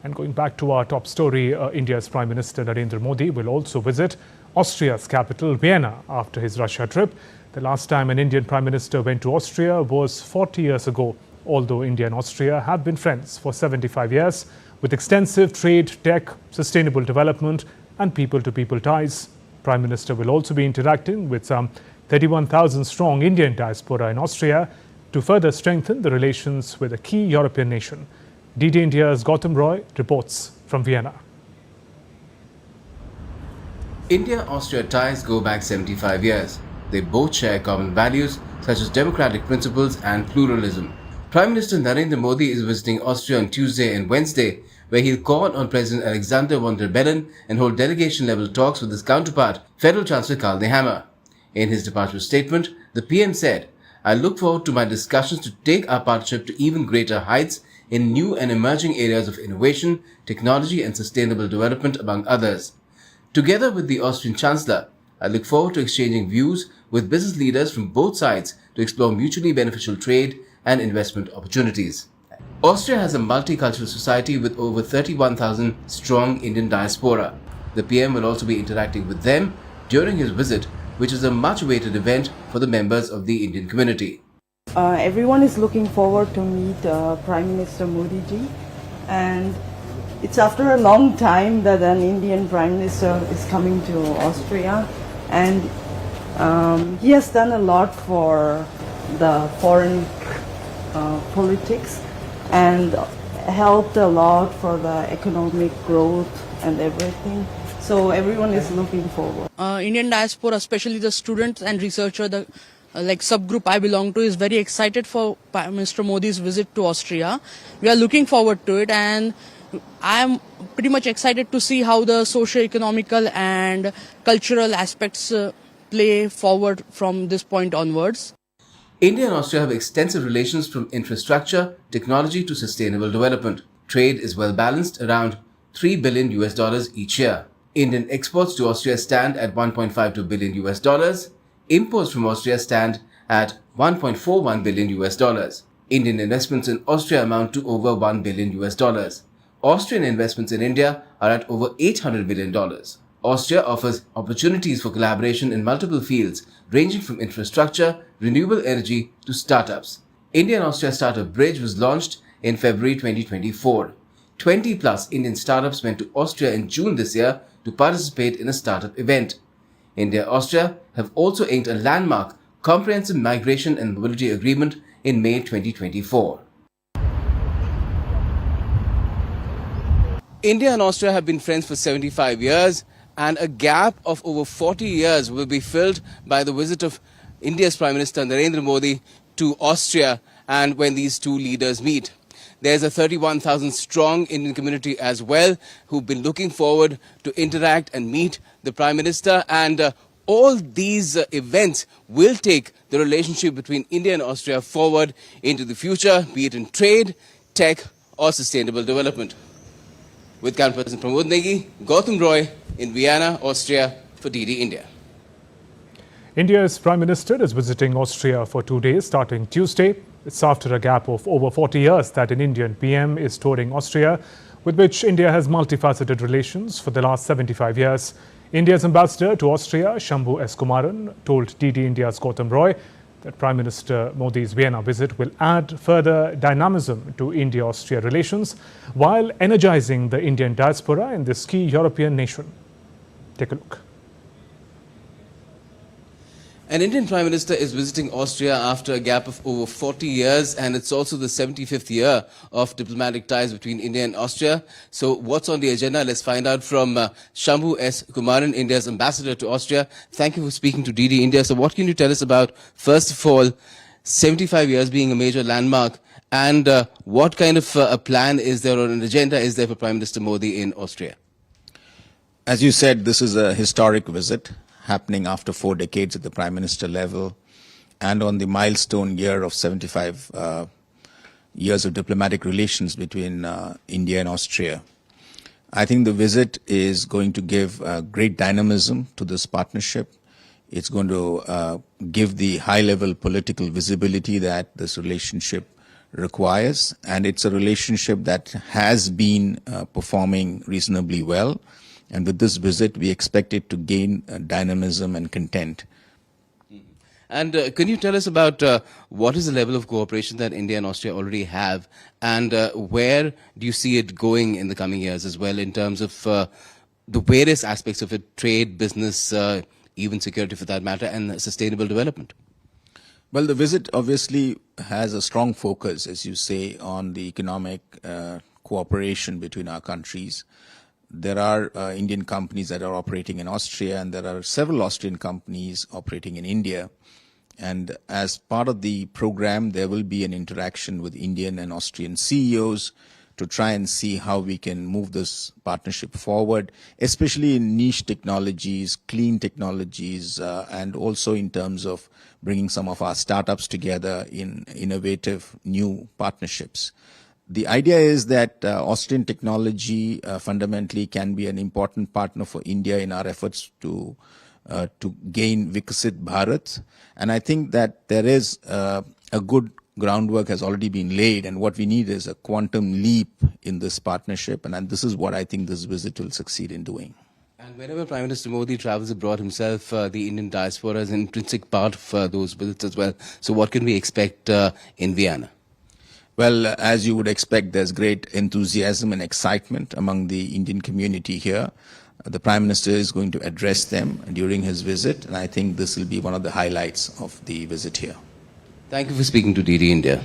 And going back to our top story, India's Prime Minister Narendra Modi will also visit Austria's capital, Vienna, after his Russia trip. The last time an Indian Prime Minister went to Austria was 40 years ago, although India and Austria have been friends for 75 years, with extensive trade, tech, sustainable development and people-to-people ties. Prime Minister will also be interacting with some 31,000-strong Indian diaspora in Austria to further strengthen the relations with a key European nation. DD India's Gautam Roy reports from Vienna. India-Austria ties go back 75 years. They both share common values such as democratic principles and pluralism. Prime Minister Narendra Modi is visiting Austria on Tuesday and Wednesday, where he'll call on President Alexander von der Bellen and hold delegation-level talks with his counterpart, Federal Chancellor Karl Nehammer. In his departure statement, the PM said, "I look forward to my discussions to take our partnership to even greater heights in new and emerging areas of innovation, technology and sustainable development, among others. Together with the Austrian Chancellor, I look forward to exchanging views with business leaders from both sides to explore mutually beneficial trade and investment opportunities." Austria has a multicultural society with over 31,000 strong Indian diaspora. The PM will also be interacting with them during his visit, which is a much-awaited event for the members of the Indian community. Everyone is looking forward to meet Prime Minister Modi ji, and it's after a long time that an Indian Prime Minister is coming to Austria, and he has done a lot for the foreign politics and helped a lot for the economic growth and everything. So everyone is looking forward. Indian diaspora, especially the students and researchers, the like subgroup I belong to, is very excited for Prime Minister Modi's visit to Austria. We are looking forward to it, and I am pretty much excited to see how the socio-economical and cultural aspects play forward from this point onwards. India and Austria have extensive relations from infrastructure, technology to sustainable development. Trade is well balanced, around $3 billion each year. Indian exports to Austria stand at $1.52 billion. Imports from Austria stand at $1.41 billion. Indian investments in Austria amount to over $1 billion. Austrian investments in India are at over $800 million. Austria offers opportunities for collaboration in multiple fields, ranging from infrastructure, renewable energy to startups. India and Austria Startup Bridge was launched in February 2024. 20+ Indian startups went to Austria in June this year to participate in a startup event. India and Austria have also inked a landmark comprehensive migration and mobility agreement in May 2024. India and Austria have been friends for 75 years, and a gap of over 40 years will be filled by the visit of India's Prime Minister Narendra Modi to Austria, and when these two leaders meet. There's a 31,000 strong Indian community as well who've been looking forward to interact and meet the Prime Minister, and all these events will take the relationship between India and Austria forward into the future, be it in trade, tech or sustainable development. With Count President Pramod Negi, Gautam Roy in Vienna, Austria for DD India. India's Prime Minister is visiting Austria for 2 days starting Tuesday. It's after a gap of over 40 years that an Indian PM is touring Austria, with which India has multifaceted relations for the last 75 years. India's ambassador to Austria, Shambhu S. Kumaran, told DD India's Gautam Roy that Prime Minister Modi's Vienna visit will add further dynamism to India-Austria relations while energizing the Indian diaspora in this key European nation. Take a look. An Indian Prime Minister is visiting Austria after a gap of over 40 years, and it's also the 75th year of diplomatic ties between India and Austria. So what's on the agenda? Let's find out from Shambhu S. Kumaran, India's ambassador to Austria. Thank you for speaking to DD India. So what can you tell us about, first of all, 75 years being a major landmark, and what kind of a plan is there or an agenda is there for Prime Minister Modi in Austria? As you said, this is a historic visit happening after 4 decades at the Prime Minister level and on the milestone year of 75 years of diplomatic relations between India and Austria. I think the visit is going to give great dynamism to this partnership. It's going to give the high-level political visibility that this relationship requires, and it's a relationship that has been performing reasonably well. And with this visit, we expect it to gain dynamism and content. And can you tell us about what is the level of cooperation that India and Austria already have, and where do you see it going in the coming years as well in terms of the various aspects of it, trade, business, even security for that matter, and sustainable development? Well, the visit obviously has a strong focus, as you say, on the economic cooperation between our countries. There are Indian companies that are operating in Austria, and there are several Austrian companies operating in India. And as part of the program, there will be an interaction with Indian and Austrian CEOs to try and see how we can move this partnership forward, especially in niche technologies, clean technologies, and also in terms of bringing some of our startups together in innovative new partnerships. The idea is that Austrian technology fundamentally can be an important partner for India in our efforts to gain Viksit Bharat. And I think that there is a good groundwork has already been laid, and what we need is a quantum leap in this partnership, and this is what I think this visit will succeed in doing. And whenever Prime Minister Modi travels abroad himself, the Indian diaspora is an intrinsic part of those visits as well. So what can we expect in Vienna? Well, as you would expect, there's great enthusiasm and excitement among the Indian community here. The Prime Minister is going to address them during his visit, and I think this will be one of the highlights of the visit here. Thank you for speaking to DD India.